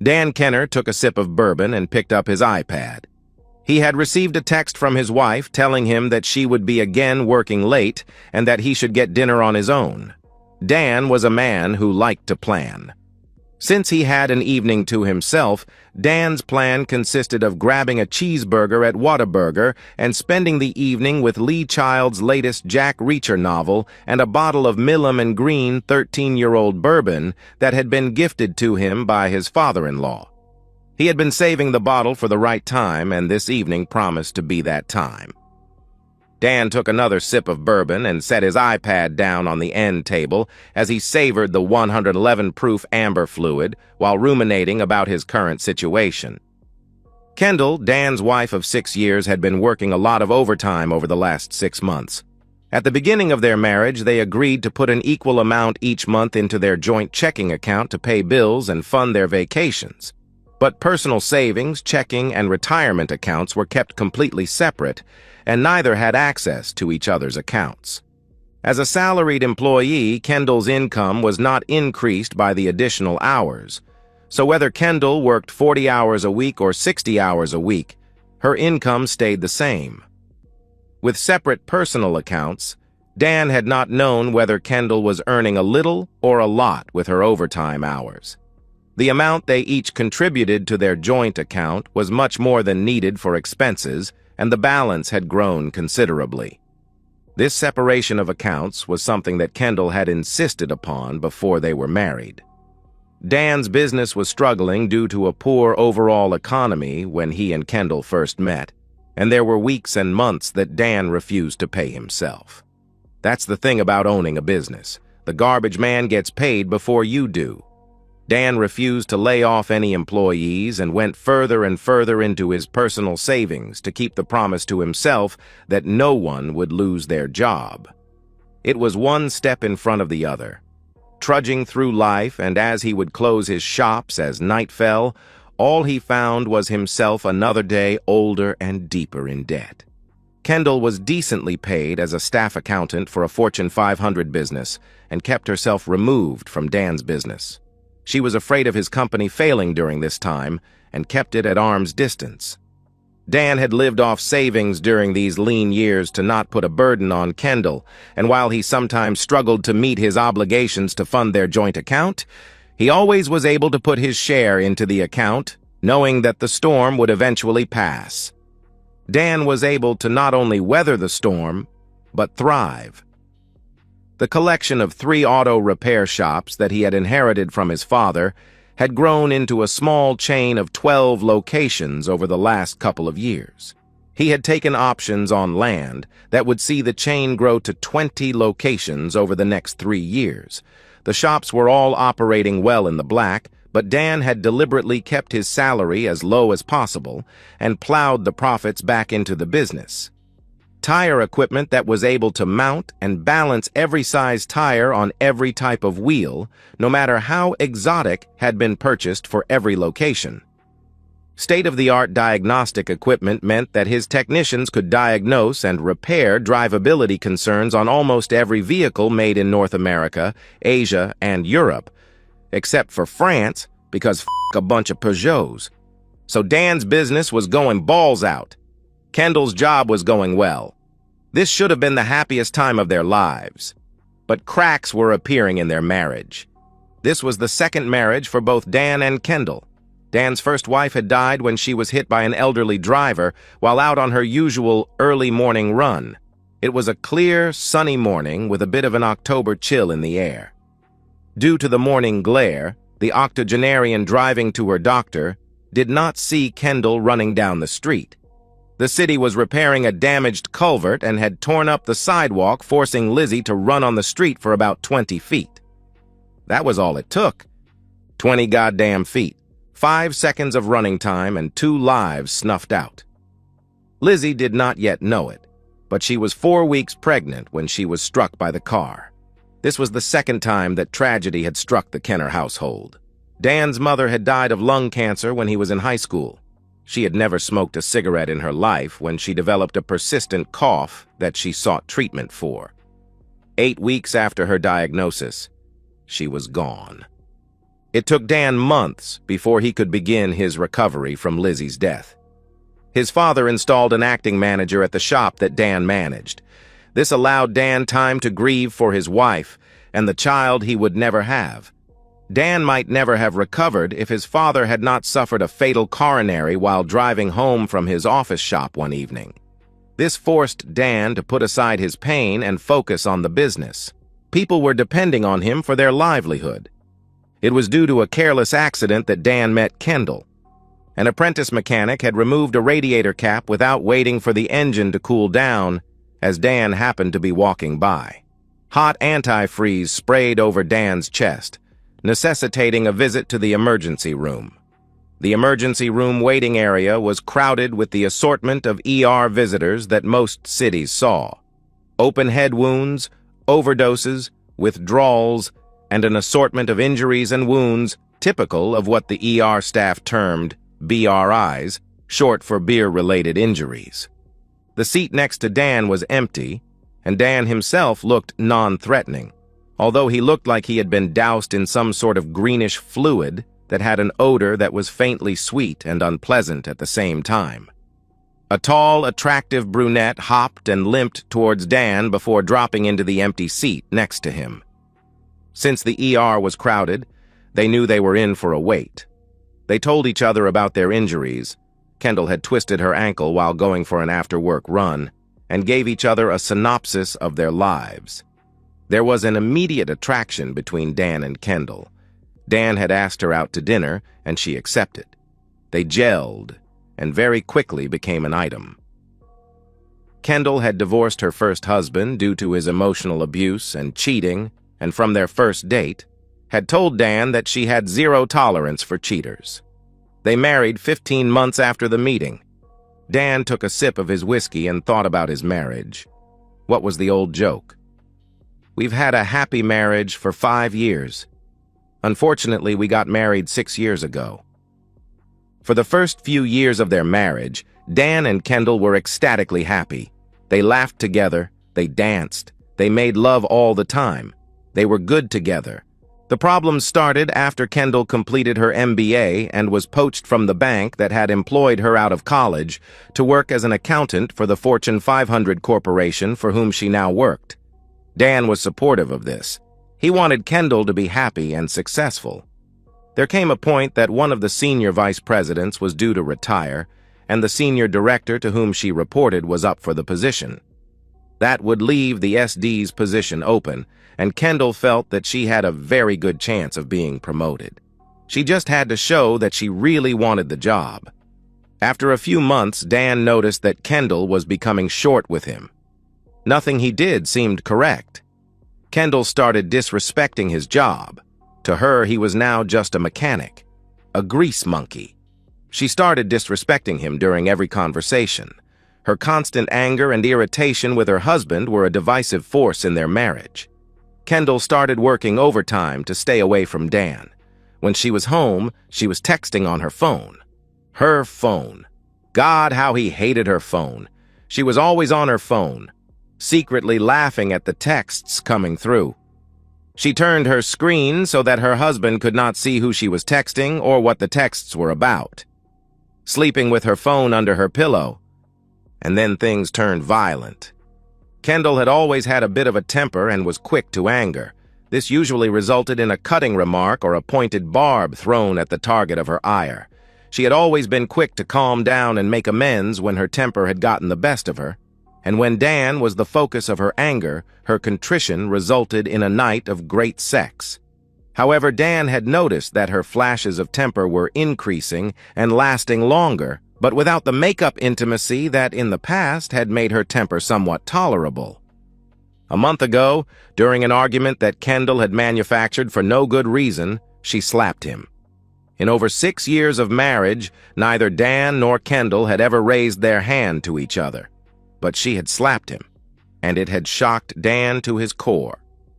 Dan Kenner took a sip of bourbon and picked up his iPad. He had received a text from his wife telling him that she would be again working late and that he should get dinner on his own. Dan was a man who liked to plan. Since he had an evening to himself, Dan's plan consisted of grabbing a cheeseburger at Whataburger and spending the evening with Lee Child's latest Jack Reacher novel and a bottle of Milam and Green 13-year-old bourbon that had been gifted to him by his father-in-law. He had been saving the bottle for the right time, and this evening promised to be that time. Dan took another sip of bourbon and set his iPad down on the end table as he savored the 111-proof amber fluid while ruminating about his current situation. Kendall, Dan's wife of 6 years, had been working a lot of overtime over the last 6 months. At the beginning of their marriage, they agreed to put an equal amount each month into their joint checking account to pay bills and fund their vacations. But personal savings, checking, and retirement accounts were kept completely separate, and neither had access to each other's accounts. As a salaried employee, Kendall's income was not increased by the additional hours. So whether Kendall worked 40 hours a week or 60 hours a week, her income stayed the same. With separate personal accounts, Dan had not known whether Kendall was earning a little or a lot with her overtime hours. The amount they each contributed to their joint account was much more than needed for expenses, and the balance had grown considerably. This separation of accounts was something that Kendall had insisted upon before they were married. Dan's business was struggling due to a poor overall economy when he and Kendall first met, and there were weeks and months that Dan refused to pay himself. That's the thing about owning a business. The garbage man gets paid before you do. Dan refused to lay off any employees and went further and further into his personal savings to keep the promise to himself that no one would lose their job. It was one step in front of the other. Trudging through life, and as he would close his shops as night fell, all he found was himself another day older and deeper in debt. Kendall was decently paid as a staff accountant for a Fortune 500 business and kept herself removed from Dan's business. She was afraid of his company failing during this time and kept it at arm's distance. Dan had lived off savings during these lean years to not put a burden on Kendall, and while he sometimes struggled to meet his obligations to fund their joint account, he always was able to put his share into the account, knowing that the storm would eventually pass. Dan was able to not only weather the storm, but thrive. The collection of 3 auto repair shops that he had inherited from his father had grown into a small chain of 12 locations over the last couple of years. He had taken options on land that would see the chain grow to 20 locations over the next 3 years. The shops were all operating well in the black, but Dan had deliberately kept his salary as low as possible and plowed the profits back into the business. Tire equipment that was able to mount and balance every size tire on every type of wheel, no matter how exotic, had been purchased for every location. State-of-the-art diagnostic equipment meant that his technicians could diagnose and repair drivability concerns on almost every vehicle made in North America, Asia, and Europe, except for France, because a bunch of Peugeots. So Dan's business was going balls out. Kendall's job was going well. This should have been the happiest time of their lives. But cracks were appearing in their marriage. This was the second marriage for both Dan and Kendall. Dan's first wife had died when she was hit by an elderly driver while out on her usual early morning run. It was a clear, sunny morning with a bit of an October chill in the air. Due to the morning glare, the octogenarian driving to her doctor did not see Kendall running down the street. The city was repairing a damaged culvert and had torn up the sidewalk, forcing Lizzie to run on the street for about 20 feet. That was all it took. 20 goddamn feet, 5 seconds of running time, and 2 lives snuffed out. Lizzie did not yet know it, but she was 4 weeks pregnant when she was struck by the car. This was the second time that tragedy had struck the Kenner household. Dan's mother had died of lung cancer when he was in high school. She had never smoked a cigarette in her life when she developed a persistent cough that she sought treatment for. 8 weeks after her diagnosis, she was gone. It took Dan months before he could begin his recovery from Lizzie's death. His father installed an acting manager at the shop that Dan managed. This allowed Dan time to grieve for his wife and the child he would never have. Dan might never have recovered if his father had not suffered a fatal coronary while driving home from his office shop one evening. This forced Dan to put aside his pain and focus on the business. People were depending on him for their livelihood. It was due to a careless accident that Dan met Kendall. An apprentice mechanic had removed a radiator cap without waiting for the engine to cool down as Dan happened to be walking by. Hot antifreeze sprayed over Dan's chest, necessitating a visit to the emergency room. The emergency room waiting area was crowded with the assortment of ER visitors that most cities saw. Open head wounds, overdoses, withdrawals, and an assortment of injuries and wounds typical of what the ER staff termed BRIs, short for beer-related injuries. The seat next to Dan was empty, and Dan himself looked non-threatening, although he looked like he had been doused in some sort of greenish fluid that had an odor that was faintly sweet and unpleasant at the same time. A tall, attractive brunette hopped and limped towards Dan before dropping into the empty seat next to him. Since the ER was crowded, they knew they were in for a wait. They told each other about their injuries. Kendall had twisted her ankle while going for an after-work run, and gave each other a synopsis of their lives. There was an immediate attraction between Dan and Kendall. Dan had asked her out to dinner, and she accepted. They gelled, and very quickly became an item. Kendall had divorced her first husband due to his emotional abuse and cheating, and from their first date, had told Dan that she had zero tolerance for cheaters. They married 15 months after the meeting. Dan took a sip of his whiskey and thought about his marriage. What was the old joke? We've had a happy marriage for 5 years. Unfortunately, we got married 6 years ago. For the first few years of their marriage, Dan and Kendall were ecstatically happy. They laughed together, they danced, they made love all the time. They were good together. The problems started after Kendall completed her MBA and was poached from the bank that had employed her out of college to work as an accountant for the Fortune 500 corporation for whom she now worked. Dan was supportive of this. He wanted Kendall to be happy and successful. There came a point that one of the senior vice presidents was due to retire, and the senior director to whom she reported was up for the position. That would leave the SD's position open, and Kendall felt that she had a very good chance of being promoted. She just had to show that she really wanted the job. After a few months, Dan noticed that Kendall was becoming short with him. Nothing he did seemed correct. Kendall started disrespecting his job. To her, he was now just a mechanic, a grease monkey. She started disrespecting him during every conversation. Her constant anger and irritation with her husband were a divisive force in their marriage. Kendall started working overtime to stay away from Dan. When she was home, she was texting on her phone. Her phone. God, how he hated her phone. She was always on her phone, secretly laughing at the texts coming through. She turned her screen so that her husband could not see who she was texting or what the texts were about. Sleeping with her phone under her pillow. And then things turned violent. Kendall had always had a bit of a temper and was quick to anger. This usually resulted in a cutting remark or a pointed barb thrown at the target of her ire. She had always been quick to calm down and make amends when her temper had gotten the best of her. And when Dan was the focus of her anger, her contrition resulted in a night of great sex. However, Dan had noticed that her flashes of temper were increasing and lasting longer, but without the make-up intimacy that in the past had made her temper somewhat tolerable. A month ago, during an argument that Kendall had manufactured for no good reason, she slapped him. In over 6 years of marriage, neither Dan nor Kendall had ever raised their hand to each other. But she had slapped him, and it had shocked Dan to his core.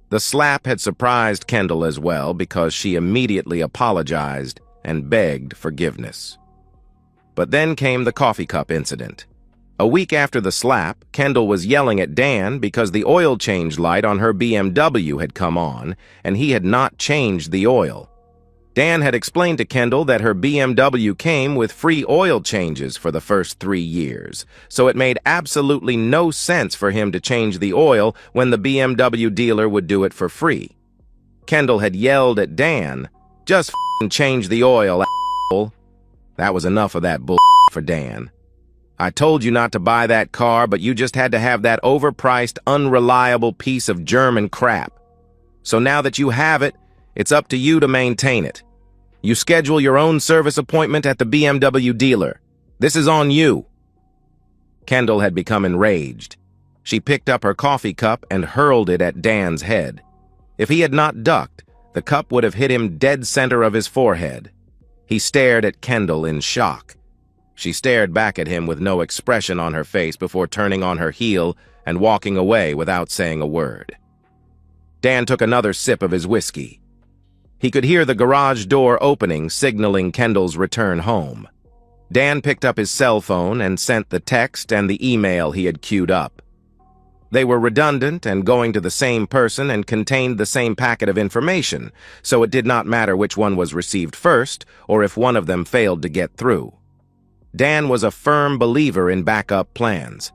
The slap had surprised Kendall as well because she immediately apologized and begged forgiveness. But then came the coffee cup incident. A week after the slap, Kendall was yelling at Dan because the oil change light on her BMW had come on, and he had not changed the oil. Dan had explained to Kendall that her BMW came with free oil changes for the first 3 years, so it made absolutely no sense for him to change the oil when the BMW dealer would do it for free. Kendall had yelled at Dan, "Just f***ing change the oil, a**hole." That was enough of that bull for Dan. "I told you not to buy that car, but you just had to have that overpriced, unreliable piece of German crap. So now that you have it, it's up to you to maintain it. You schedule your own service appointment at the BMW dealer. This is on you." Kendall had become enraged. She picked up her coffee cup and hurled it at Dan's head. If he had not ducked, the cup would have hit him dead center of his forehead. He stared at Kendall in shock. She stared back at him with no expression on her face before turning on her heel and walking away without saying a word. Dan took another sip of his whiskey. He could hear the garage door opening, signaling Kendall's return home. Dan picked up his cell phone and sent the text and the email he had queued up. They were redundant and going to the same person and contained the same packet of information, so it did not matter which one was received first or if one of them failed to get through. Dan was a firm believer in backup plans.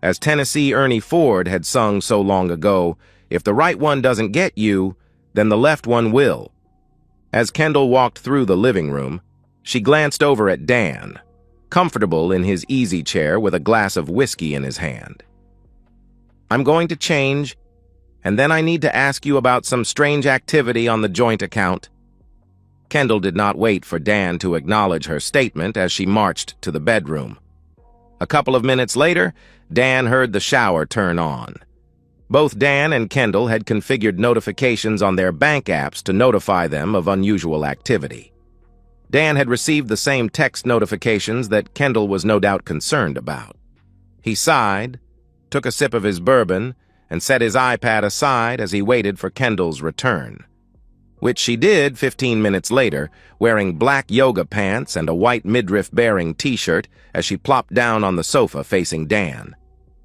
As Tennessee Ernie Ford had sung so long ago, "If the right one doesn't get you, then the left one will." As Kendall walked through the living room, she glanced over at Dan, comfortable in his easy chair with a glass of whiskey in his hand. "I'm going to change, and then I need to ask you about some strange activity on the joint account." Kendall did not wait for Dan to acknowledge her statement as she marched to the bedroom. A couple of minutes later, Dan heard the shower turn on. Both Dan and Kendall had configured notifications on their bank apps to notify them of unusual activity. Dan had received the same text notifications that Kendall was no doubt concerned about. He sighed, took a sip of his bourbon, and set his iPad aside as he waited for Kendall's return, which she did 15 minutes later, wearing black yoga pants and a white midriff-bearing t-shirt as she plopped down on the sofa facing Dan.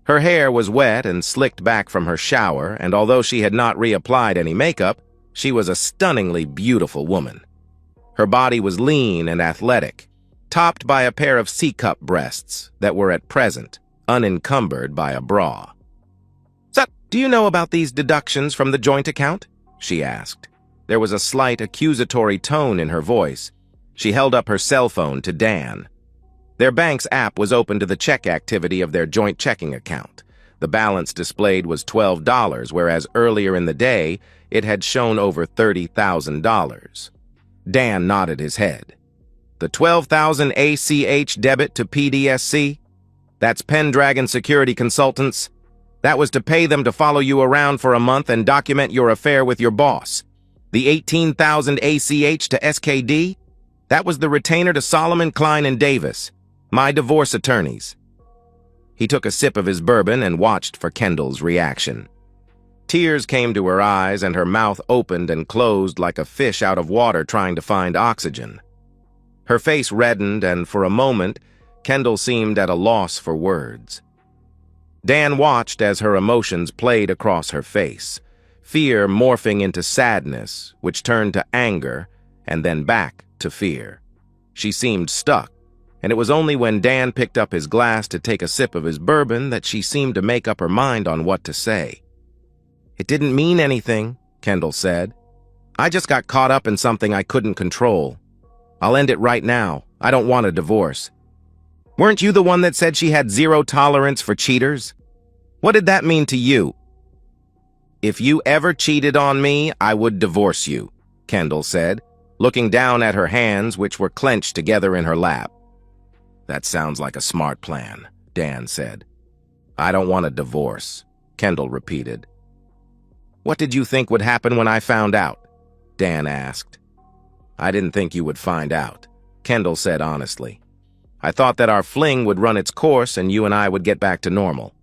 Her hair was wet and slicked back from her shower, and although she had not reapplied any makeup, she was a stunningly beautiful woman. Her body was lean and athletic, topped by a pair of C-cup breasts that were at present unencumbered by a bra. "So, do you know about these deductions from the joint account?" she asked. There was a slight accusatory tone in her voice. She held up her cell phone to Dan. Their bank's app was open to the check activity of their joint checking account. The balance displayed was $12, whereas earlier in the day, it had shown over $30,000. Dan nodded his head. "The $12,000 ACH debit to PDSC? That's Pendragon Security Consultants. That was to pay them to follow you around for a month and document your affair with your boss. The $18,000 ACH to SKD? That was the retainer to Solomon, Klein, and Davis, my divorce attorneys." He took a sip of his bourbon and watched for Kendall's reaction. Tears came to her eyes and her mouth opened and closed like a fish out of water trying to find oxygen. Her face reddened, and for a moment, Kendall seemed at a loss for words. Dan watched as her emotions played across her face, fear morphing into sadness, which turned to anger, and then back to fear. She seemed stuck, and it was only when Dan picked up his glass to take a sip of his bourbon that she seemed to make up her mind on what to say. "It didn't mean anything," Kendall said. "I just got caught up in something I couldn't control. I'll end it right now. I don't want a divorce." "Weren't you the one that said she had zero tolerance for cheaters? What did that mean to you?" "If you ever cheated on me, I would divorce you," Kendall said, looking down at her hands, which were clenched together in her lap. "That sounds like a smart plan," Dan said. "I don't want a divorce," Kendall repeated. "What did you think would happen when I found out?" Dan asked. "I didn't think you would find out," Kendall said honestly. "I thought that our fling would run its course and you and I would get back to normal."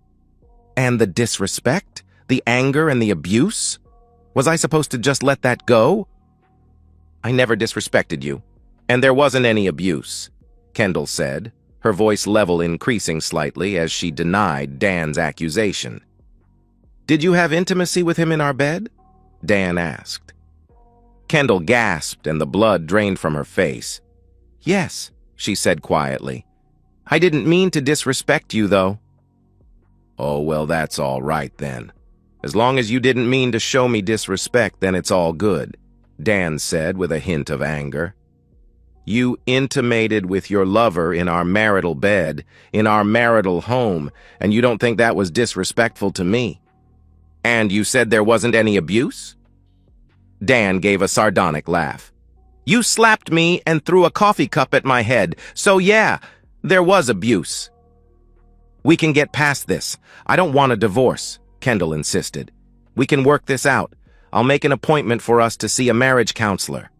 "And the disrespect? The anger and the abuse? Was I supposed to just let that go?" "I never disrespected you, and there wasn't any abuse," Kendall said, her voice level increasing slightly as she denied Dan's accusation. "Did you have intimacy with him in our bed?" Dan asked. Kendall gasped and the blood drained from her face. "Yes," she said quietly. "I didn't mean to disrespect you, though." "Oh, well, that's all right then. As long as you didn't mean to show me disrespect, then it's all good," Dan said with a hint of anger. "You intimated with your lover in our marital bed, in our marital home, and you don't think that was disrespectful to me? And you said there wasn't any abuse?" Dan gave a sardonic laugh. "You slapped me and threw a coffee cup at my head, so yeah, there was abuse." "We can get past this. I don't want a divorce," Kendall insisted. "We can work this out. I'll make an appointment for us to see a marriage counselor."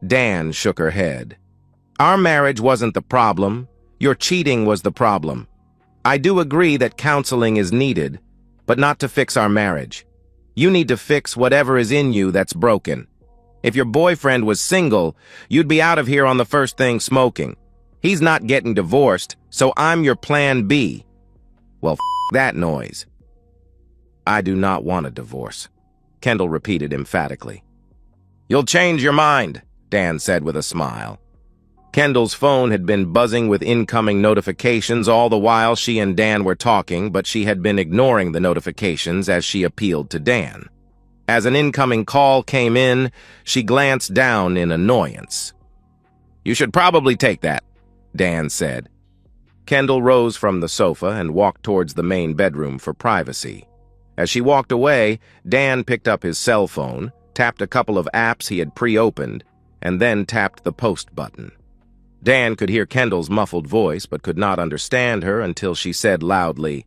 Dan shook her head. "Our marriage wasn't the problem. Your cheating was the problem. I do agree that counseling is needed, but not to fix our marriage. You need to fix whatever is in you that's broken. If your boyfriend was single, you'd be out of here on the first thing smoking. He's not getting divorced, so I'm your plan B." "Well, that noise." "I do not want a divorce," Kendall repeated emphatically. "You'll change your mind," Dan said with a smile. Kendall's phone had been buzzing with incoming notifications all the while she and Dan were talking, but she had been ignoring the notifications as she appealed to Dan. As an incoming call came in, she glanced down in annoyance. "You should probably take that," Dan said. Kendall rose from the sofa and walked towards the main bedroom for privacy. As she walked away, Dan picked up his cell phone, tapped a couple of apps he had pre-opened, and then tapped the post button. Dan could hear Kendall's muffled voice but could not understand her until she said loudly,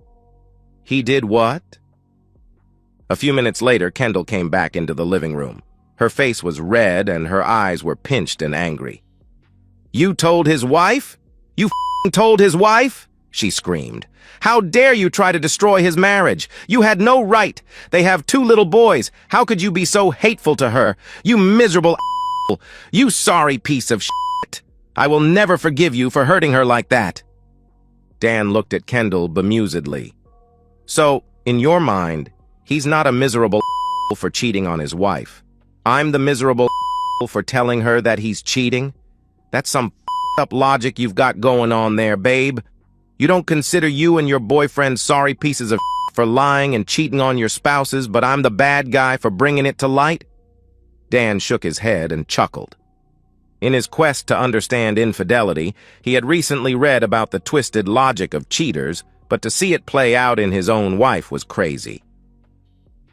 "He did what?" A few minutes later, Kendall came back into the living room. Her face was red and her eyes were pinched and angry. "You told his wife? You told his wife?" she screamed. "How dare you try to destroy his marriage? You had no right. They have 2 little boys. How could you be so hateful to her? You miserable You sorry piece of shit. I will never forgive you for hurting her like that." Dan looked at Kendall bemusedly. "So, in your mind, he's not a miserable for cheating on his wife. I'm the miserable for telling her that he's cheating? That's some up logic you've got going on there, babe. You don't consider you and your boyfriend sorry pieces of for lying and cheating on your spouses, but I'm the bad guy for bringing it to light?" Dan shook his head and chuckled. In his quest to understand infidelity, he had recently read about the twisted logic of cheaters, but to see it play out in his own wife was crazy.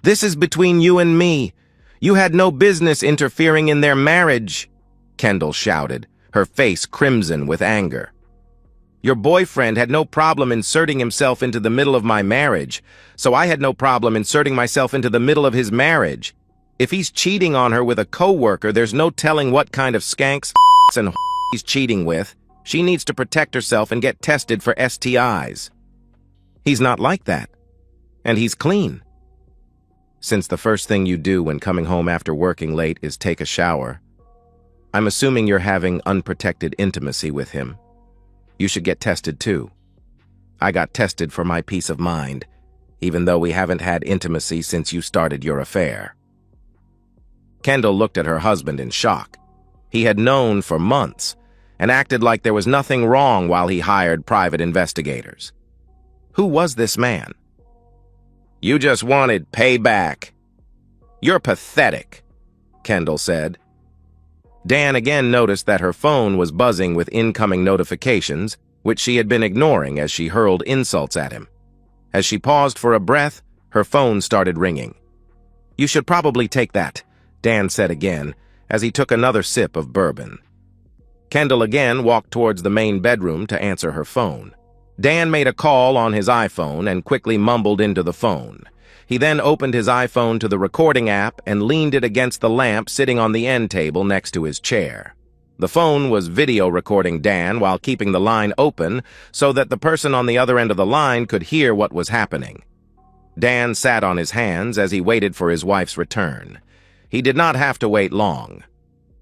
"This is between you and me. You had no business interfering in their marriage," Kendall shouted, her face crimson with anger. "Your boyfriend had no problem inserting himself into the middle of my marriage, so I had no problem inserting myself into the middle of his marriage. If he's cheating on her with a coworker, there's no telling what kind of skanks and he's cheating with. She needs to protect herself and get tested for STIs. He's not like that. And he's clean. Since the first thing you do when coming home after working late is take a shower, I'm assuming you're having unprotected intimacy with him. You should get tested too. I got tested for my peace of mind, even though we haven't had intimacy since you started your affair." Kendall looked at her husband in shock. He had known for months and acted like there was nothing wrong while he hired private investigators. Who was this man? "You just wanted payback." "You're pathetic," Kendall said. Dan again noticed that her phone was buzzing with incoming notifications, which she had been ignoring as she hurled insults at him. As she paused for a breath, her phone started ringing. "You should probably take that," Dan said again, as he took another sip of bourbon. Kendall again walked towards the main bedroom to answer her phone. Dan made a call on his iPhone and quickly mumbled into the phone. He then opened his iPhone to the recording app and leaned it against the lamp sitting on the end table next to his chair. The phone was video recording Dan while keeping the line open so that the person on the other end of the line could hear what was happening. Dan sat on his hands as he waited for his wife's return. He did not have to wait long.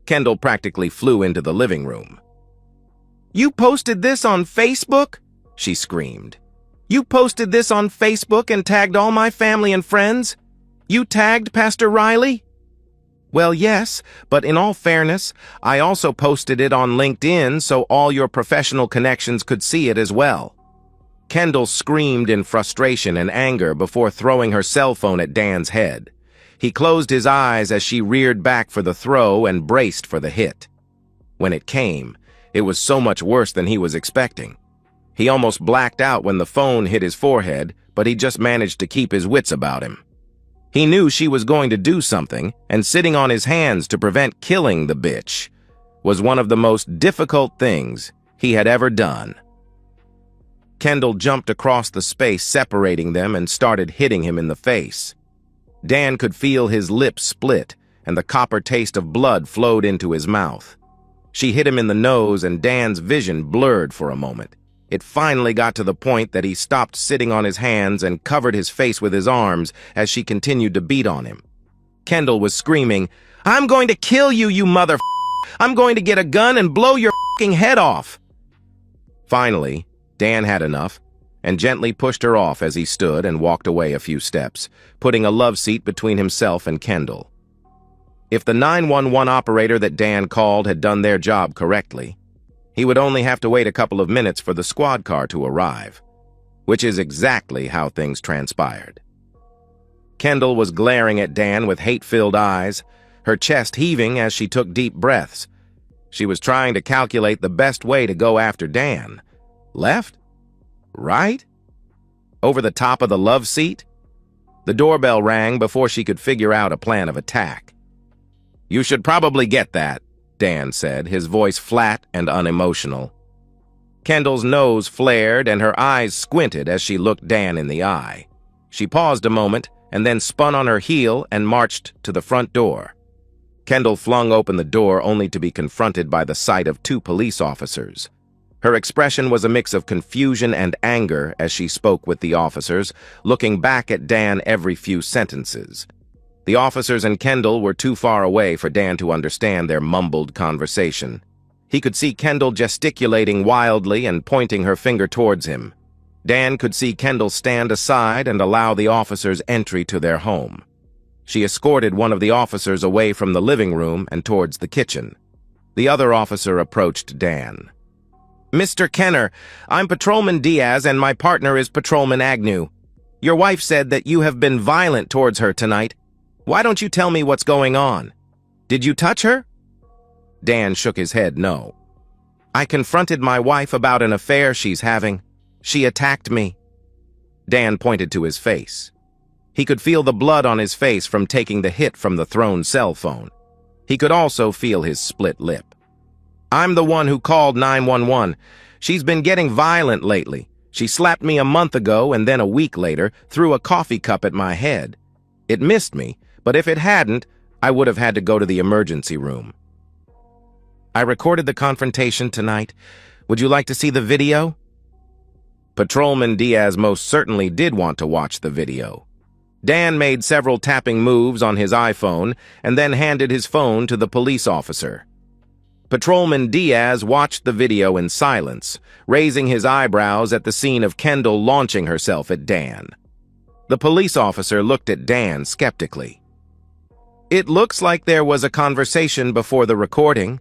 Kendall practically flew into the living room. "You posted this on Facebook?" she screamed. "You posted this on Facebook and tagged all my family and friends? You tagged Pastor Riley?" Well, yes, but in all fairness, I also posted it on LinkedIn so all your professional connections could see it as well. Kendall screamed in frustration and anger before throwing her cell phone at Dan's head. He closed his eyes as she reared back for the throw and braced for the hit. When it came, it was so much worse than he was expecting. He almost blacked out when the phone hit his forehead, but he just managed to keep his wits about him. He knew she was going to do something, and sitting on his hands to prevent killing the bitch was one of the most difficult things he had ever done. Kendall jumped across the space separating them and started hitting him in the face. Dan could feel his lips split, and the copper taste of blood flowed into his mouth. She hit him in the nose, and Dan's vision blurred for a moment. It finally got to the point that he stopped sitting on his hands and covered his face with his arms as she continued to beat on him. Kendall was screaming, "I'm going to kill you, you mother I'm going to get a gun and blow your head off." Finally, Dan had enough and gently pushed her off as he stood and walked away a few steps, putting a love seat between himself and Kendall. If the 911 operator that Dan called had done their job correctly, he would only have to wait a couple of minutes for the squad car to arrive, which is exactly how things transpired. Kendall was glaring at Dan with hate-filled eyes, her chest heaving as she took deep breaths. She was trying to calculate the best way to go after Dan. Left? Right? Over the top of the love seat? The doorbell rang before she could figure out a plan of attack. "You should probably get that," Dan said, his voice flat and unemotional. Kendall's nose flared and her eyes squinted as she looked Dan in the eye. She paused a moment and then spun on her heel and marched to the front door. Kendall flung open the door only to be confronted by the sight of 2 police officers. Her expression was a mix of confusion and anger as she spoke with the officers, looking back at Dan every few sentences. The officers and Kendall were too far away for Dan to understand their mumbled conversation. He could see Kendall gesticulating wildly and pointing her finger towards him. Dan could see Kendall stand aside and allow the officers entry to their home. She escorted one of the officers away from the living room and towards the kitchen. The other officer approached Dan. "Mr. Kenner, I'm Patrolman Diaz and my partner is Patrolman Agnew. Your wife said that you have been violent towards her tonight. Why don't you tell me what's going on? Did you touch her?" Dan shook his head no. "I confronted my wife about an affair she's having. She attacked me." Dan pointed to his face. He could feel the blood on his face from taking the hit from the thrown cell phone. He could also feel his split lip. "I'm the one who called 911. She's been getting violent lately. She slapped me a month ago and then a week later threw a coffee cup at my head. It missed me, but if it hadn't, I would have had to go to the emergency room. I recorded the confrontation tonight. Would you like to see the video?" Patrolman Diaz most certainly did want to watch the video. Dan made several tapping moves on his iPhone and then handed his phone to the police officer. Patrolman Diaz watched the video in silence, raising his eyebrows at the scene of Kendall launching herself at Dan. The police officer looked at Dan skeptically. "It looks like there was a conversation before the recording.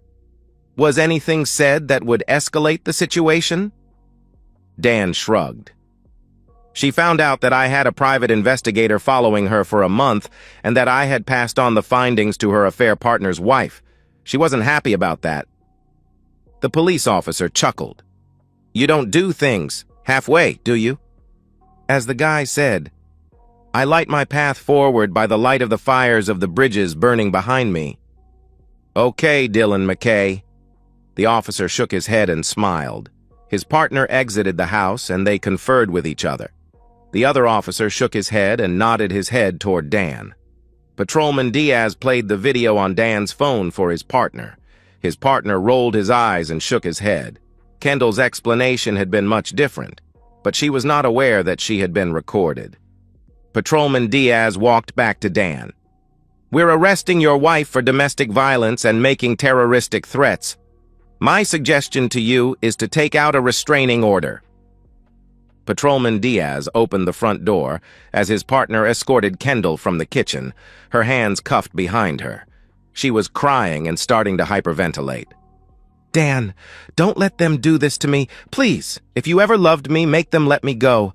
Was anything said that would escalate the situation?" Dan shrugged. "She found out that I had a private investigator following her for a month and that I had passed on the findings to her affair partner's wife. She wasn't happy about that." The police officer chuckled. "You don't do things halfway, do you?" As the guy said, "I light my path forward by the light of the fires of the bridges burning behind me." "Okay, Dylan McKay." The officer shook his head and smiled. His partner exited the house and they conferred with each other. The other officer shook his head and nodded his head toward Dan. Patrolman Diaz played the video on Dan's phone for his partner. His partner rolled his eyes and shook his head. Kendall's explanation had been much different, but she was not aware that she had been recorded. Patrolman Diaz walked back to Dan. "We're arresting your wife for domestic violence and making terroristic threats. My suggestion to you is to take out a restraining order." Patrolman Diaz opened the front door as his partner escorted Kendall from the kitchen, her hands cuffed behind her. She was crying and starting to hyperventilate. Dan, don't let them do this to me. Please, if you ever loved me, make them let me go.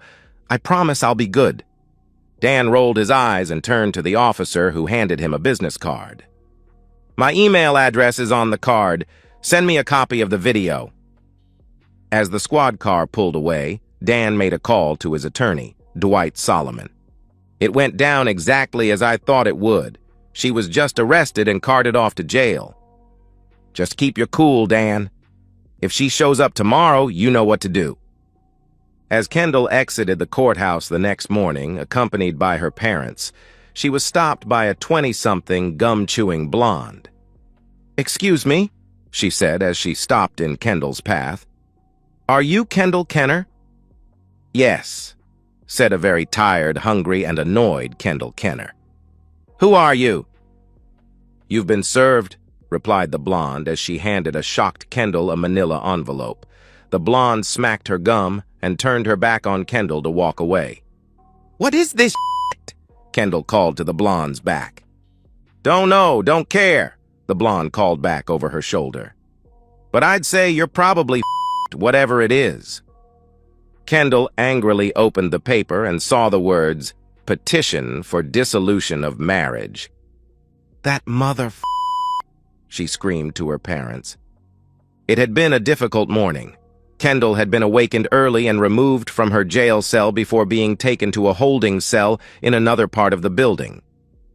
I promise I'll be good. Dan rolled his eyes and turned to the officer, who handed him a business card. My email address is on the card. Send me a copy of the video. As the squad car pulled away, Dan made a call to his attorney, Dwight Solomon. It went down exactly as I thought it would. She was just arrested and carted off to jail. Just keep your cool, Dan. If she shows up tomorrow, you know what to do. As Kendall exited the courthouse the next morning, accompanied by her parents, she was stopped by a 20-something, gum-chewing blonde. "Excuse me," she said as she stopped in Kendall's path. "Are you Kendall Kenner?" "Yes," said a very tired, hungry, and annoyed Kendall Kenner. "Who are you?" "You've been served," replied the blonde as she handed a shocked Kendall a manila envelope. The blonde smacked her gum and turned her back on Kendall to walk away. "What is this shit?" Kendall called to the blonde's back. "Don't know, don't care," the blonde called back over her shoulder. "But I'd say you're probably whatever it is." Kendall angrily opened the paper and saw the words, "Petition for dissolution of marriage." "That she screamed to her parents. It had been a difficult morning. Kendall had been awakened early and removed from her jail cell before being taken to a holding cell in another part of the building.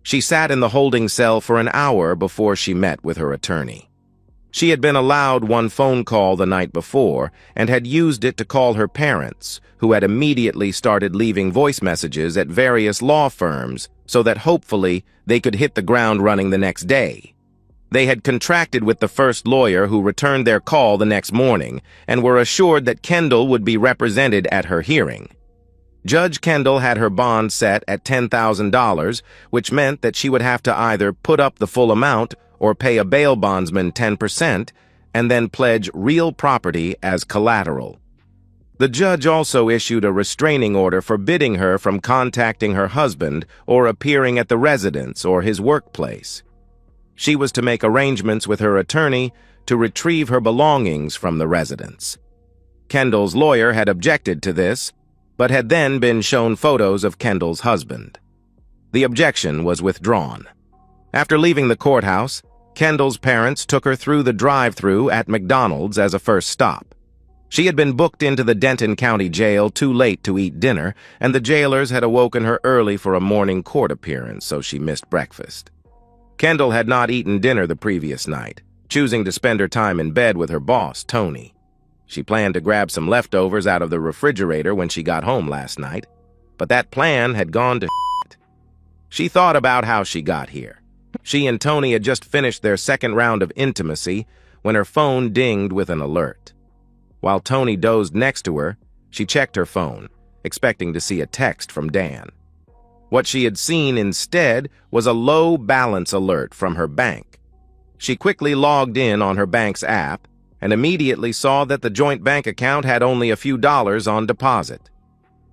She sat in the holding cell for an hour before she met with her attorney. She had been allowed one phone call the night before and had used it to call her parents, who had immediately started leaving voice messages at various law firms so that hopefully they could hit the ground running the next day. They had contracted with the first lawyer, who returned their call the next morning, and were assured that Kendall would be represented at her hearing. Judge Kendall had her bond set at $10,000, which meant that she would have to either put up the full amount or pay a bail bondsman 10% and then pledge real property as collateral. The judge also issued a restraining order forbidding her from contacting her husband or appearing at the residence or his workplace. She was to make arrangements with her attorney to retrieve her belongings from the residence. Kendall's lawyer had objected to this, but had then been shown photos of Kendall's husband. The objection was withdrawn. After leaving the courthouse, Kendall's parents took her through the drive-thru at McDonald's as a first stop. She had been booked into the Denton County Jail too late to eat dinner, and the jailers had awoken her early for a morning court appearance, so she missed breakfast. Kendall had not eaten dinner the previous night, choosing to spend her time in bed with her boss, Tony. She planned to grab some leftovers out of the refrigerator when she got home last night, but that plan had gone to shit. She thought about how she got here. She and Tony had just finished their second round of intimacy when her phone dinged with an alert. While Tony dozed next to her, she checked her phone, expecting to see a text from Dan. What she had seen instead was a low balance alert from her bank. She quickly logged in on her bank's app and immediately saw that the joint bank account had only a few dollars on deposit.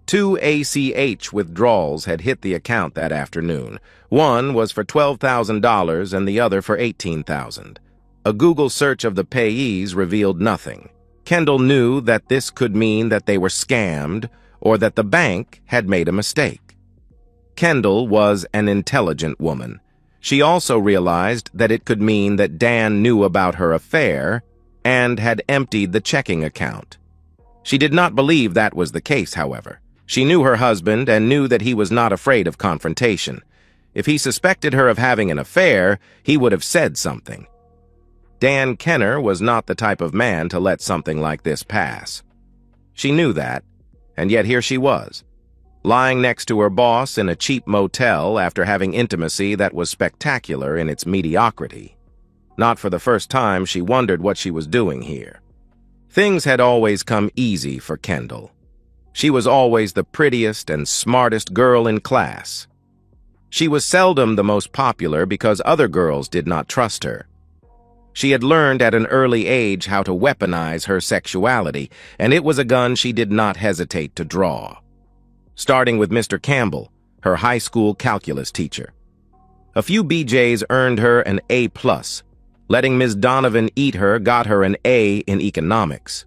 2 ACH withdrawals had hit the account that afternoon. One was for $12,000 and the other for $18,000. A Google search of the payees revealed nothing. Kendall knew that this could mean that they were scammed or that the bank had made a mistake. Kendall was an intelligent woman. She also realized that it could mean that Dan knew about her affair and had emptied the checking account. She did not believe that was the case, however. She knew her husband and knew that he was not afraid of confrontation. If he suspected her of having an affair, he would have said something. Dan Kenner was not the type of man to let something like this pass. She knew that, and yet here she was, lying next to her boss in a cheap motel after having intimacy that was spectacular in its mediocrity. Not for the first time, she wondered what she was doing here. Things had always come easy for Kendall. She was always the prettiest and smartest girl in class. She was seldom the most popular because other girls did not trust her. She had learned at an early age how to weaponize her sexuality, and it was a gun she did not hesitate to draw. Starting with Mr. Campbell, her high school calculus teacher. A few BJs earned her an A+. Letting Ms. Donovan eat her got her an A in economics.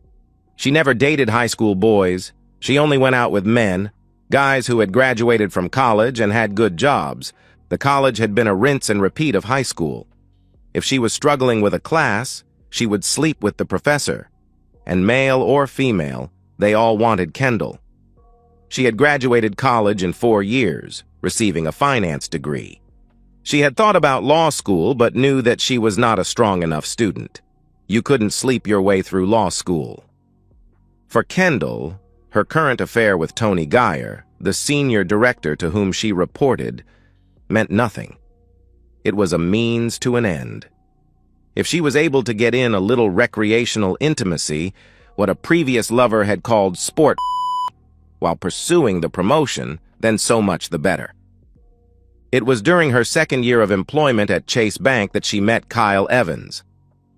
She never dated high school boys. She only went out with men, guys who had graduated from college and had good jobs. The college had been a rinse and repeat of high school. If she was struggling with a class, she would sleep with the professor. And male or female, they all wanted Kendall. She had graduated college in 4 years, receiving a finance degree. She had thought about law school but knew that she was not a strong enough student. You couldn't sleep your way through law school. For Kendall, her current affair with Tony Geyer, the senior director to whom she reported, meant nothing. It was a means to an end. If she was able to get in a little recreational intimacy, what a previous lover had called sport, while pursuing the promotion, then so much the better. It was during her second year of employment at Chase Bank that she met Kyle Evans.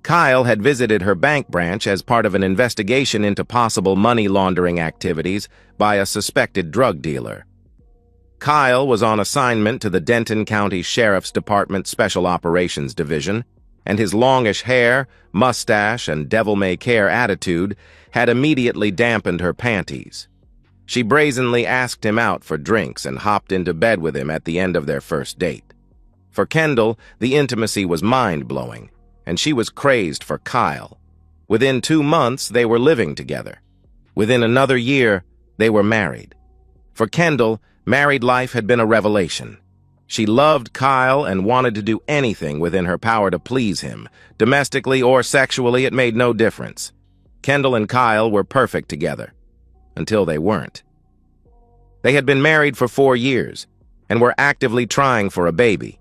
Kyle had visited her bank branch as part of an investigation into possible money laundering activities by a suspected drug dealer. Kyle was on assignment to the Denton County Sheriff's Department Special Operations Division, and his longish hair, mustache, and devil-may-care attitude had immediately dampened her panties. She brazenly asked him out for drinks and hopped into bed with him at the end of their first date. For Kendall, the intimacy was mind-blowing, and she was crazed for Kyle. Within 2 months, they were living together. Within another year, they were married. For Kendall, married life had been a revelation. She loved Kyle and wanted to do anything within her power to please him. Domestically or sexually, it made no difference. Kendall and Kyle were perfect together. Until they weren't. They had been married for 4 years and were actively trying for a baby.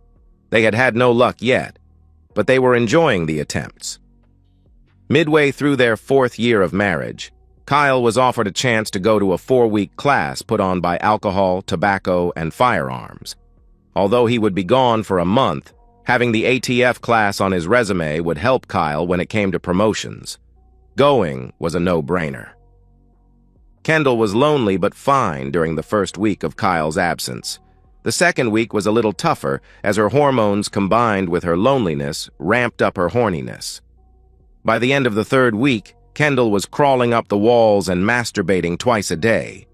They had had no luck yet, but they were enjoying the attempts. Midway through their 4th year of marriage, Kyle was offered a chance to go to a 4-week class put on by Alcohol, Tobacco, and Firearms. Although he would be gone for a month, having the ATF class on his resume would help Kyle when it came to promotions. Going was a no-brainer. Kendall was lonely but fine during the first week of Kyle's absence. The second week was a little tougher as her hormones combined with her loneliness ramped up her horniness. By the end of the 3rd week, Kendall was crawling up the walls and masturbating twice a day.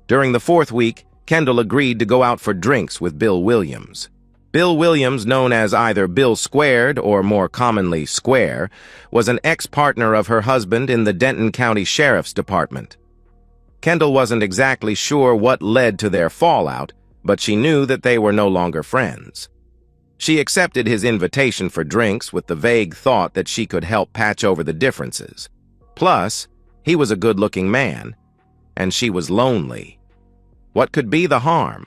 During the 4th week, Kendall agreed to go out for drinks with Bill Williams. Bill Williams, known as either Bill Squared or more commonly Square, was an ex-partner of her husband in the Denton County Sheriff's Department. Kendall wasn't exactly sure what led to their fallout, but she knew that they were no longer friends. She accepted his invitation for drinks with the vague thought that she could help patch over the differences. Plus, he was a good-looking man, and she was lonely. What could be the harm?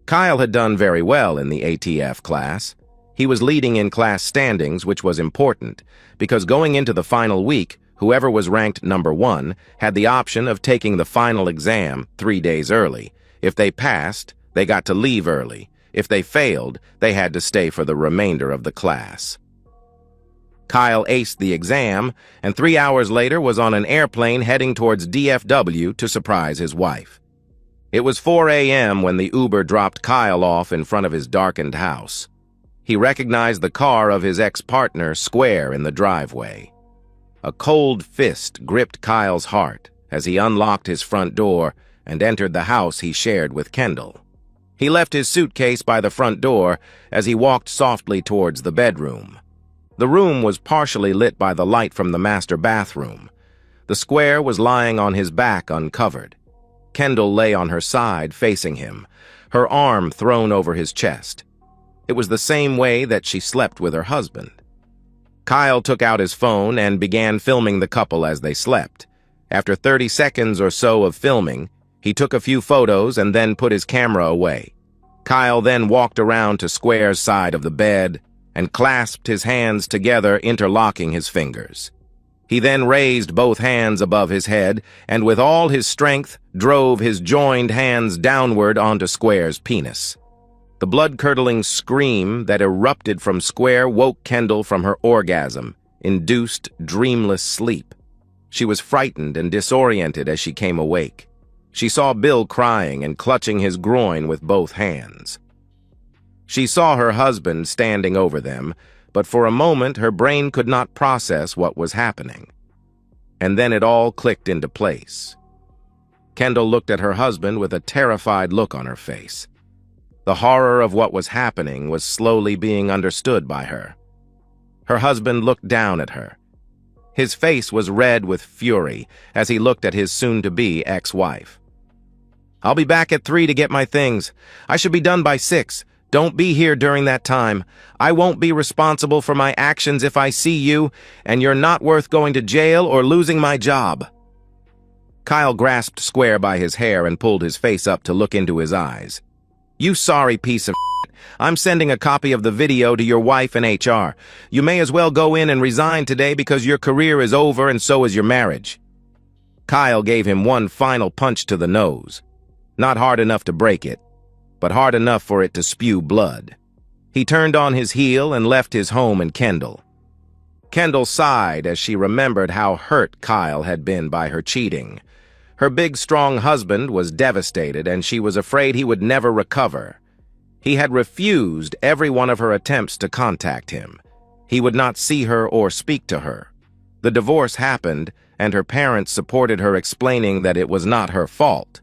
Kyle had done very well in the ATF class. He was leading in class standings, which was important, because going into the final week, whoever was ranked number 1 had the option of taking the final exam 3 days early. If they passed, they got to leave early. If they failed, they had to stay for the remainder of the class. Kyle aced the exam, and 3 hours later was on an airplane heading towards DFW to surprise his wife. It was 4 a.m. when the Uber dropped Kyle off in front of his darkened house. He recognized the car of his ex-partner Square in the driveway. A cold fist gripped Kyle's heart as he unlocked his front door and entered the house he shared with Kendall. He left his suitcase by the front door as he walked softly towards the bedroom. The room was partially lit by the light from the master bathroom. The Square was lying on his back uncovered. Kendall lay on her side facing him, her arm thrown over his chest. It was the same way that she slept with her husband. Kyle took out his phone and began filming the couple as they slept. After 30 seconds or so of filming, he took a few photos and then put his camera away. Kyle then walked around to Square's side of the bed and clasped his hands together, interlocking his fingers. He then raised both hands above his head and with all his strength drove his joined hands downward onto Square's penis. The blood-curdling scream that erupted from Square woke Kendall from her orgasm-induced, dreamless sleep. She was frightened and disoriented as she came awake. She saw Bill crying and clutching his groin with both hands. She saw her husband standing over them, but for a moment her brain could not process what was happening. And then it all clicked into place. Kendall looked at her husband with a terrified look on her face. The horror of what was happening was slowly being understood by her. Her husband looked down at her. His face was red with fury as he looked at his soon-to-be ex-wife. "I'll be back at 3 to get my things. I should be done by 6. Don't be here during that time. I won't be responsible for my actions if I see you, and you're not worth going to jail or losing my job." Kyle grasped Square by his hair and pulled his face up to look into his eyes. "You sorry piece of shit. I'm sending a copy of the video to your wife and HR. You may as well go in and resign today because your career is over and so is your marriage." Kyle gave him one final punch to the nose. Not hard enough to break it, but hard enough for it to spew blood. He turned on his heel and left his home in Kendall. Kendall sighed as she remembered how hurt Kyle had been by her cheating. Her big, strong husband was devastated, and she was afraid he would never recover. He had refused every one of her attempts to contact him. He would not see her or speak to her. The divorce happened, and her parents supported her, explaining that it was not her fault.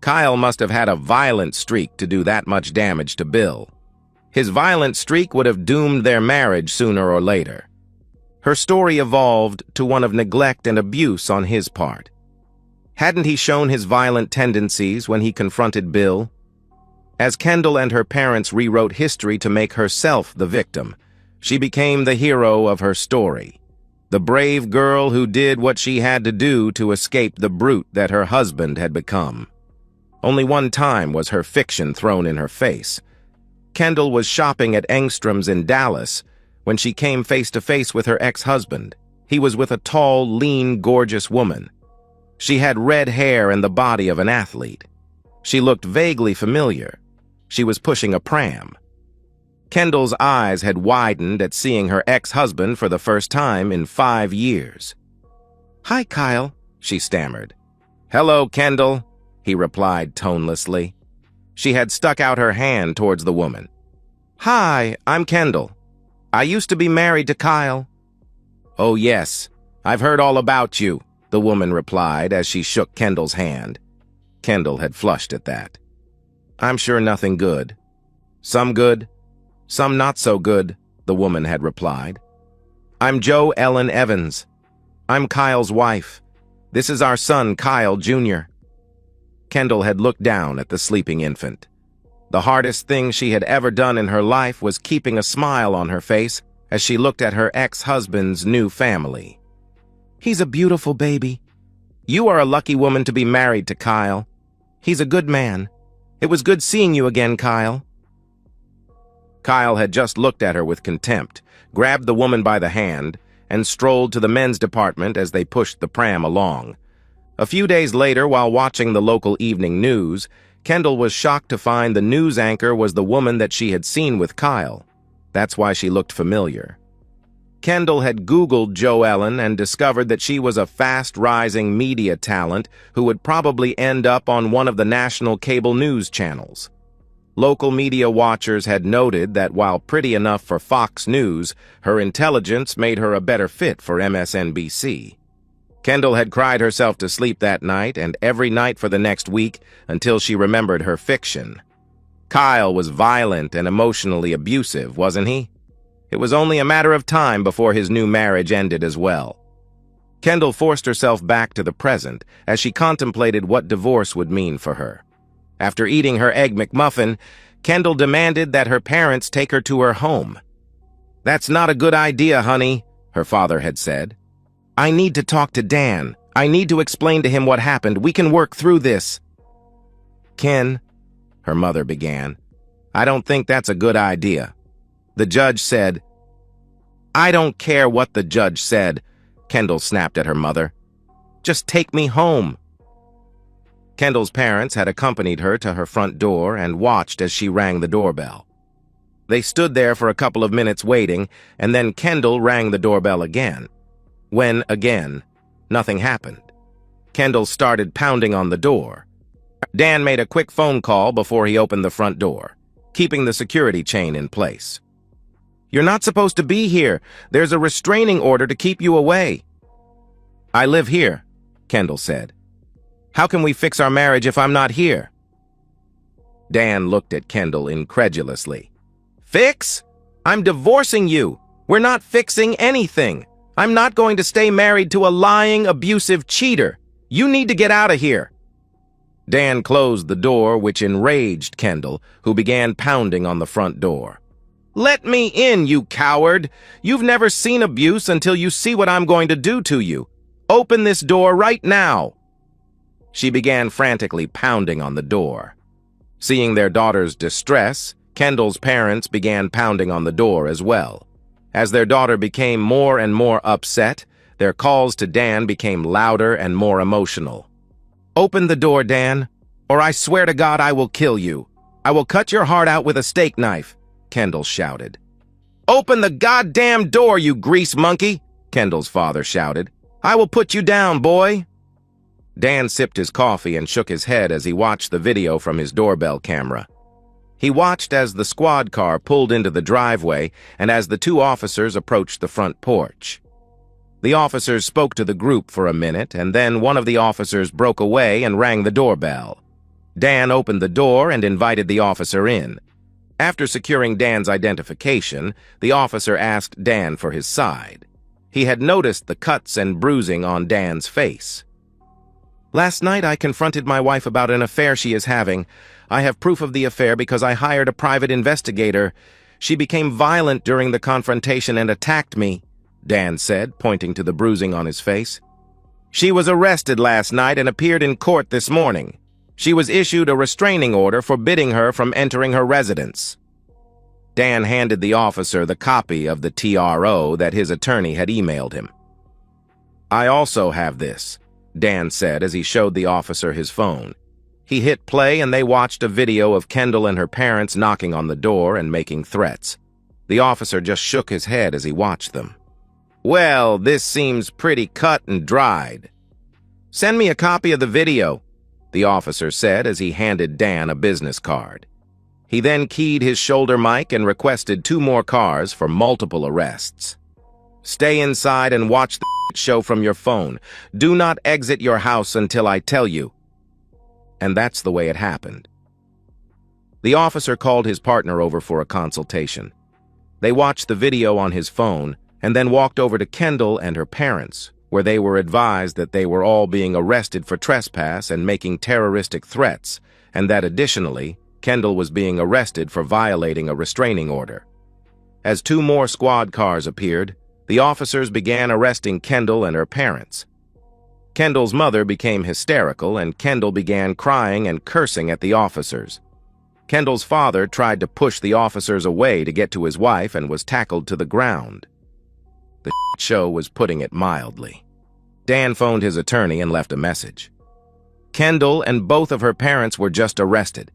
Kyle must have had a violent streak to do that much damage to Bill. His violent streak would have doomed their marriage sooner or later. Her story evolved to one of neglect and abuse on his part. Hadn't he shown his violent tendencies when he confronted Bill? As Kendall and her parents rewrote history to make herself the victim, she became the hero of her story. The brave girl who did what she had to do to escape the brute that her husband had become. Only one time was her fiction thrown in her face. Kendall was shopping at Engstrom's in Dallas when she came face to face with her ex-husband. He was with a tall, lean, gorgeous woman. She had red hair and the body of an athlete. She looked vaguely familiar. She was pushing a pram. Kendall's eyes had widened at seeing her ex-husband for the first time in 5 years. "Hi, Kyle," she stammered. "Hello, Kendall," he replied tonelessly. She had stuck out her hand towards the woman. "Hi, I'm Kendall. I used to be married to Kyle." "Oh, yes, I've heard all about you," the woman replied as she shook Kendall's hand. Kendall had flushed at that. "I'm sure nothing good." "Some good, some not so good," the woman had replied. "I'm Jo Ellen Evans. I'm Kyle's wife. This is our son, Kyle Jr." Kendall had looked down at the sleeping infant. The hardest thing she had ever done in her life was keeping a smile on her face as she looked at her ex-husband's new family. "He's a beautiful baby. You are a lucky woman to be married to Kyle. He's a good man. It was good seeing you again, Kyle." Kyle had just looked at her with contempt, grabbed the woman by the hand, and strolled to the men's department as they pushed the pram along. A few days later, while watching the local evening news, Kendall was shocked to find the news anchor was the woman that she had seen with Kyle. That's why she looked familiar. Kendall had Googled Jo Ellen and discovered that she was a fast-rising media talent who would probably end up on one of the national cable news channels. Local media watchers had noted that while pretty enough for Fox News, her intelligence made her a better fit for MSNBC. Kendall had cried herself to sleep that night and every night for the next week until she remembered her fiction. Kyle was violent and emotionally abusive, wasn't he? It was only a matter of time before his new marriage ended as well. Kendall forced herself back to the present as she contemplated what divorce would mean for her. After eating her Egg McMuffin, Kendall demanded that her parents take her to her home. "That's not a good idea, honey," her father had said. "I need to talk to Dan. I need to explain to him what happened. We can work through this." "Ken," her mother began, "I don't think that's a good idea." The judge said, "I don't care what the judge said," Kendall snapped at her mother. "Just take me home." Kendall's parents had accompanied her to her front door and watched as she rang the doorbell. They stood there for a couple of minutes waiting, and then Kendall rang the doorbell again. When, again, nothing happened. Kendall started pounding on the door. Dan made a quick phone call before he opened the front door. keeping the security chain in place. "You're not supposed to be here. There's a restraining order to keep you away." "I live here," Kendall said. "How can we fix our marriage if I'm not here?" Dan looked at Kendall incredulously. "Fix? I'm divorcing you. We're not fixing anything. I'm not going to stay married to a lying, abusive cheater. You need to get out of here." Dan closed the door, which enraged Kendall, who began pounding on the front door. "Let me in, you coward! You've never seen abuse until you see what I'm going to do to you. Open this door right now!" She began frantically pounding on the door. Seeing their daughter's distress, Kendall's parents began pounding on the door as well. As their daughter became more and more upset, their calls to Dan became louder and more emotional. "Open the door, Dan, or I swear to God I will kill you. I will cut your heart out with a steak knife," Kendall shouted. "Open the goddamn door, you grease monkey," Kendall's father shouted. "I will put you down, boy." Dan sipped his coffee and shook his head as he watched the video from his doorbell camera. He watched as the squad car pulled into the driveway and as the two officers approached the front porch. The officers spoke to the group for a minute, and then one of the officers broke away and rang the doorbell. Dan opened the door and invited the officer in. After securing Dan's identification, the officer asked Dan for his side. He had noticed the cuts and bruising on Dan's face. "Last night I confronted my wife about an affair she is having. I have proof of the affair because I hired a private investigator. She became violent during the confrontation and attacked me," Dan said, pointing to the bruising on his face. "She was arrested last night and appeared in court this morning. She was issued a restraining order forbidding her from entering her residence." Dan handed the officer the copy of the TRO that his attorney had emailed him. "I also have this," Dan said as he showed the officer his phone. He hit play and they watched a video of Kendall and her parents knocking on the door and making threats. The officer just shook his head as he watched them. "Well, this seems pretty cut and dried." "Send me a copy of the video," the officer said as he handed Dan a business card. He then keyed his shoulder mic and requested 2 more cars for multiple arrests. "Stay inside and watch the show from your phone. Do not exit your house until I tell you." And that's the way it happened. The officer called his partner over for a consultation. They watched the video on his phone and then walked over to Kendall and her parents, where they were advised that they were all being arrested for trespass and making terroristic threats, and that additionally, Kendall was being arrested for violating a restraining order. As 2 more squad cars appeared, the officers began arresting Kendall and her parents. Kendall's mother became hysterical, and Kendall began crying and cursing at the officers. Kendall's father tried to push the officers away to get to his wife and was tackled to the ground. The show was putting it mildly. Dan phoned his attorney and left a message. "Kendall and both of her parents were just arrested.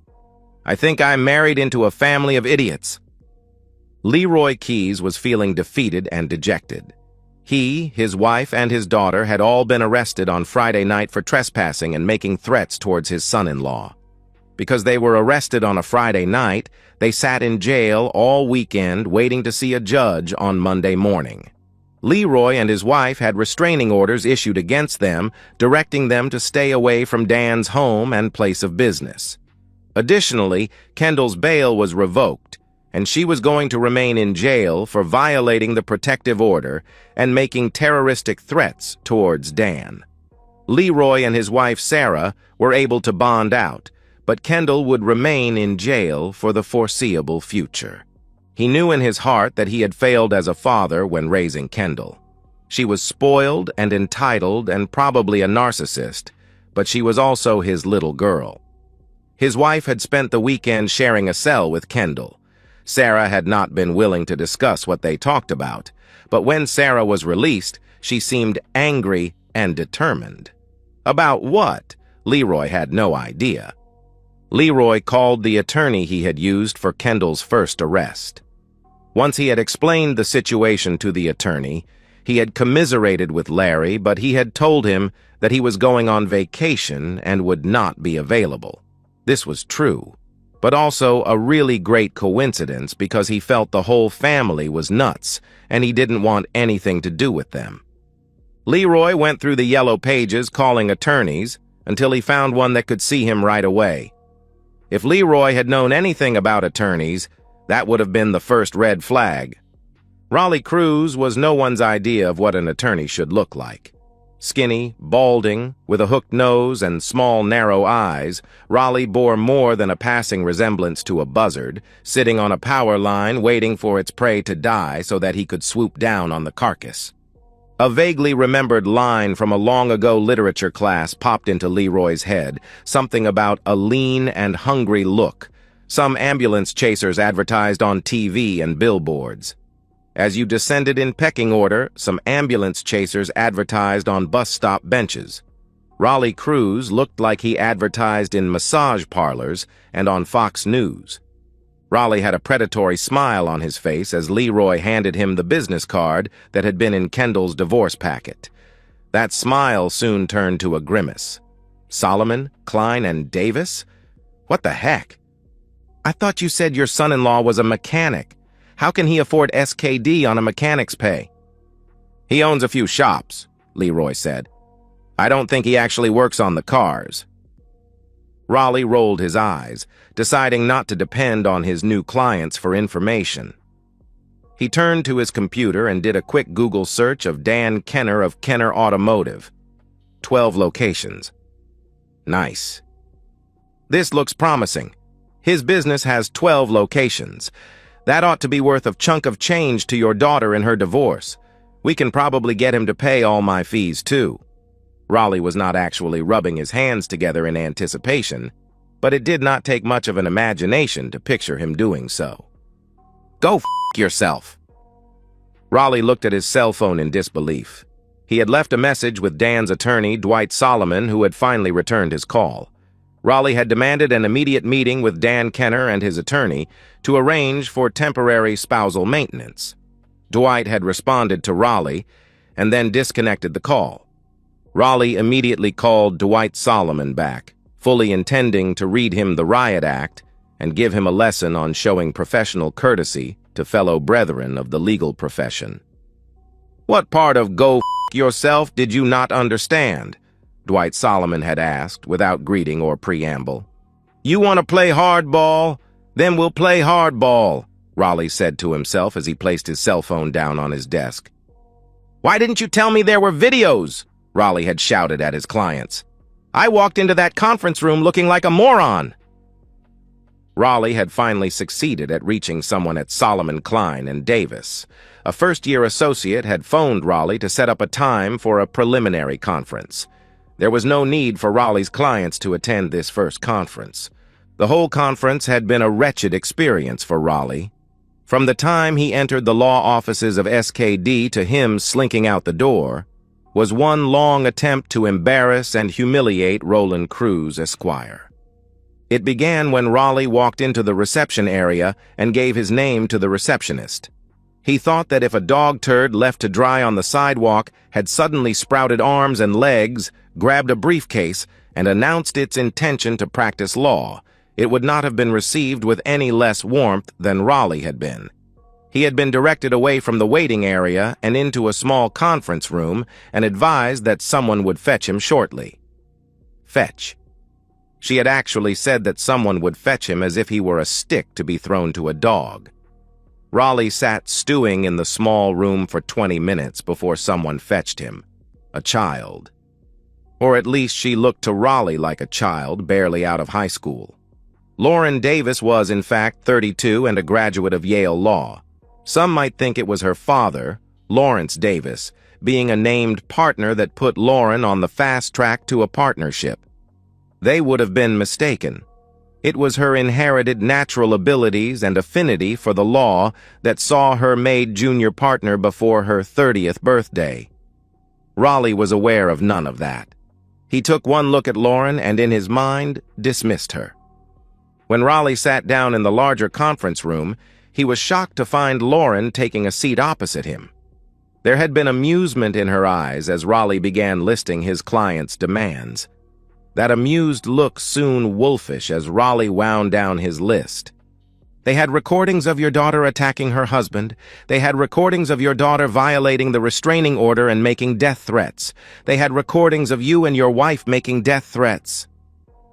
I think I'm married into a family of idiots." Leroy Keyes was feeling defeated and dejected. He, his wife, and his daughter had all been arrested on Friday night for trespassing and making threats towards his son-in-law. Because they were arrested on a Friday night, they sat in jail all weekend waiting to see a judge on Monday morning. Leroy and his wife had restraining orders issued against them, directing them to stay away from Dan's home and place of business. Additionally, Kendall's bail was revoked, and she was going to remain in jail for violating the protective order and making terroristic threats towards Dan. Leroy and his wife Sarah were able to bond out, but Kendall would remain in jail for the foreseeable future. He knew in his heart that he had failed as a father when raising Kendall. She was spoiled and entitled and probably a narcissist, but she was also his little girl. His wife had spent the weekend sharing a cell with Kendall. Sarah had not been willing to discuss what they talked about, but when Sarah was released, she seemed angry and determined. About what? Leroy had no idea. Leroy called the attorney he had used for Kendall's first arrest. Once he had explained the situation to the attorney, he had commiserated with Larry, but he had told him that he was going on vacation and would not be available. This was true, but also a really great coincidence because he felt the whole family was nuts and he didn't want anything to do with them. Leroy went through the yellow pages calling attorneys until he found one that could see him right away. If Leroy had known anything about attorneys, that would have been the first red flag. Raleigh Cruz was no one's idea of what an attorney should look like. Skinny, balding, with a hooked nose and small, narrow eyes, Raleigh bore more than a passing resemblance to a buzzard, sitting on a power line waiting for its prey to die so that he could swoop down on the carcass. A vaguely remembered line from a long-ago literature class popped into Leroy's head, something about a lean and hungry look. Some ambulance chasers advertised on TV and billboards. As you descended in pecking order, some ambulance chasers advertised on bus stop benches. Raleigh Cruz looked like he advertised in massage parlors and on Fox News. Raleigh had a predatory smile on his face as Leroy handed him the business card that had been in Kendall's divorce packet. That smile soon turned to a grimace. Solomon, Klein, and Davis? What the heck? I thought you said your son-in-law was a mechanic. How can he afford SKD on a mechanic's pay? He owns a few shops, Leroy said. I don't think he actually works on the cars. Raleigh rolled his eyes, deciding not to depend on his new clients for information. He turned to his computer and did a quick Google search of Dan Kenner of Kenner Automotive. 12 locations. Nice. This looks promising. His business has 12 locations. That ought to be worth a chunk of change to your daughter in her divorce. We can probably get him to pay all my fees, too. Raleigh was not actually rubbing his hands together in anticipation, but it did not take much of an imagination to picture him doing so. Go f*** yourself. Raleigh looked at his cell phone in disbelief. He had left a message with Dan's attorney, Dwight Solomon, who had finally returned his call. Raleigh had demanded an immediate meeting with Dan Kenner and his attorney to arrange for temporary spousal maintenance. Dwight had responded to Raleigh and then disconnected the call. Raleigh immediately called Dwight Solomon back, fully intending to read him the riot act and give him a lesson on showing professional courtesy to fellow brethren of the legal profession. What part of go f*** yourself did you not understand? Dwight Solomon had asked, without greeting or preamble. You want to play hardball? Then we'll play hardball, Raleigh said to himself as he placed his cell phone down on his desk. Why didn't you tell me there were videos? Raleigh had shouted at his clients. I walked into that conference room looking like a moron. Raleigh had finally succeeded at reaching someone at Solomon, Klein and Davis. A first-year associate had phoned Raleigh to set up a time for a preliminary conference. There was no need for Raleigh's clients to attend this first conference. The whole conference had been a wretched experience for Raleigh. From the time he entered the law offices of SKD to him slinking out the door, was one long attempt to embarrass and humiliate Roland Cruz, Esquire. It began when Raleigh walked into the reception area and gave his name to the receptionist. He thought that if a dog turd left to dry on the sidewalk had suddenly sprouted arms and legs, grabbed a briefcase, and announced its intention to practice law, it would not have been received with any less warmth than Raleigh had been. He had been directed away from the waiting area and into a small conference room and advised that someone would fetch him shortly. Fetch. She had actually said that someone would fetch him as if he were a stick to be thrown to a dog. Raleigh sat stewing in the small room for 20 minutes before someone fetched him. A child. Or at least she looked to Raleigh like a child barely out of high school. Lauren Davis was, in fact, 32 and a graduate of Yale Law. Some might think it was her father, Lawrence Davis, being a named partner that put Lauren on the fast track to a partnership. They would have been mistaken. It was her inherited natural abilities and affinity for the law that saw her made junior partner before her 30th birthday. Raleigh was aware of none of that. He took one look at Lauren and in his mind dismissed her. When Raleigh sat down in the larger conference room, he was shocked to find Lauren taking a seat opposite him. There had been amusement in her eyes as Raleigh began listing his client's demands. That amused look soon wolfish as Raleigh wound down his list. They had recordings of your daughter attacking her husband. They had recordings of your daughter violating the restraining order and making death threats. They had recordings of you and your wife making death threats.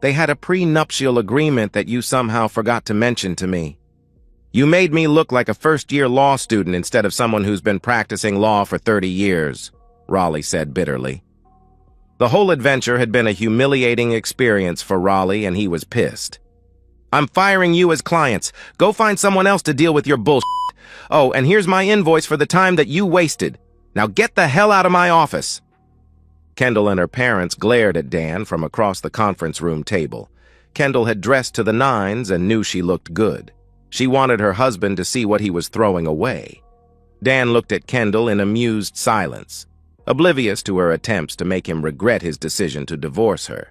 They had a prenuptial agreement that you somehow forgot to mention to me. You made me look like a first-year law student instead of someone who's been practicing law for 30 years, Raleigh said bitterly. The whole adventure had been a humiliating experience for Raleigh, and he was pissed. I'm firing you as clients. Go find someone else to deal with your bullshit. Oh, and here's my invoice for the time that you wasted. Now get the hell out of my office. Kendall and her parents glared at Dan from across the conference room table. Kendall had dressed to the nines and knew she looked good. She wanted her husband to see what he was throwing away. Dan looked at Kendall in amused silence, oblivious to her attempts to make him regret his decision to divorce her.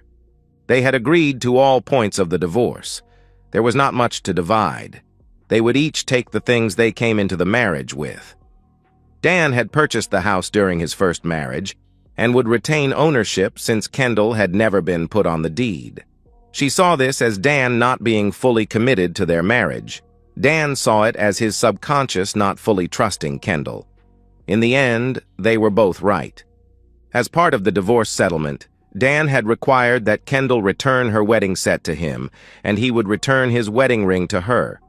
They had agreed to all points of the divorce. There was not much to divide. They would each take the things they came into the marriage with. Dan had purchased the house during his first marriage and would retain ownership since Kendall had never been put on the deed. She saw this as Dan not being fully committed to their marriage. Dan saw it as his subconscious not fully trusting Kendall. In the end, they were both right. As part of the divorce settlement, Dan had required that Kendall return her wedding set to him, and he would return his wedding ring to her.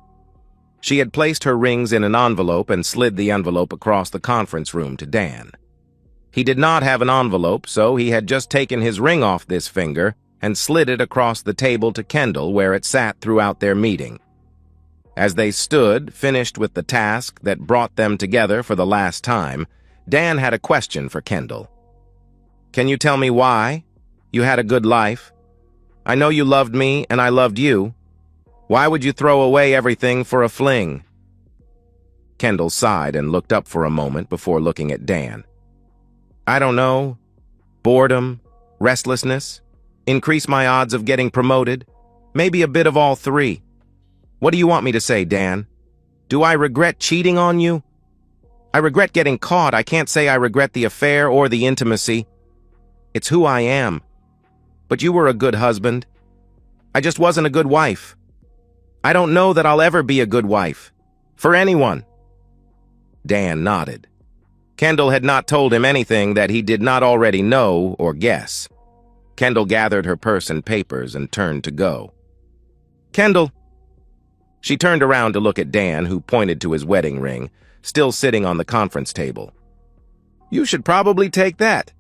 She had placed her rings in an envelope and slid the envelope across the conference room to Dan. He did not have an envelope, so he had just taken his ring off this finger and slid it across the table to Kendall, where it sat throughout their meeting. As they stood, finished with the task that brought them together for the last time, Dan had a question for Kendall. Can you tell me why? You had a good life. I know you loved me and I loved you. Why would you throw away everything for a fling? Kendall sighed and looked up for a moment before looking at Dan. I don't know. Boredom, restlessness, increase my odds of getting promoted, maybe a bit of all three. What do you want me to say, Dan? Do I regret cheating on you? I regret getting caught. I can't say I regret the affair or the intimacy. It's who I am. But you were a good husband. I just wasn't a good wife. I don't know that I'll ever be a good wife. For anyone. Dan nodded. Kendall had not told him anything that he did not already know or guess. Kendall gathered her purse and papers and turned to go. Kendall. She turned around to look at Dan, who pointed to his wedding ring, still sitting on the conference table. You should probably take that.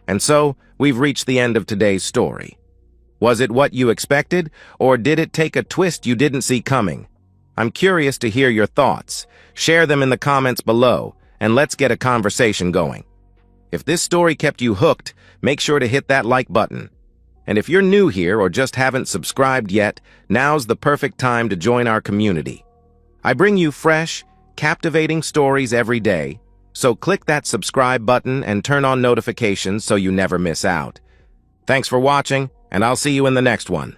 And so, we've reached the end of today's story. Was it what you expected, or did it take a twist you didn't see coming? I'm curious to hear your thoughts. Share them in the comments below, and let's get a conversation going. If this story kept you hooked, make sure to hit that like button. And if you're new here or just haven't subscribed yet, now's the perfect time to join our community. I bring you fresh, captivating stories every day, so click that subscribe button and turn on notifications so you never miss out. Thanks for watching, and I'll see you in the next one.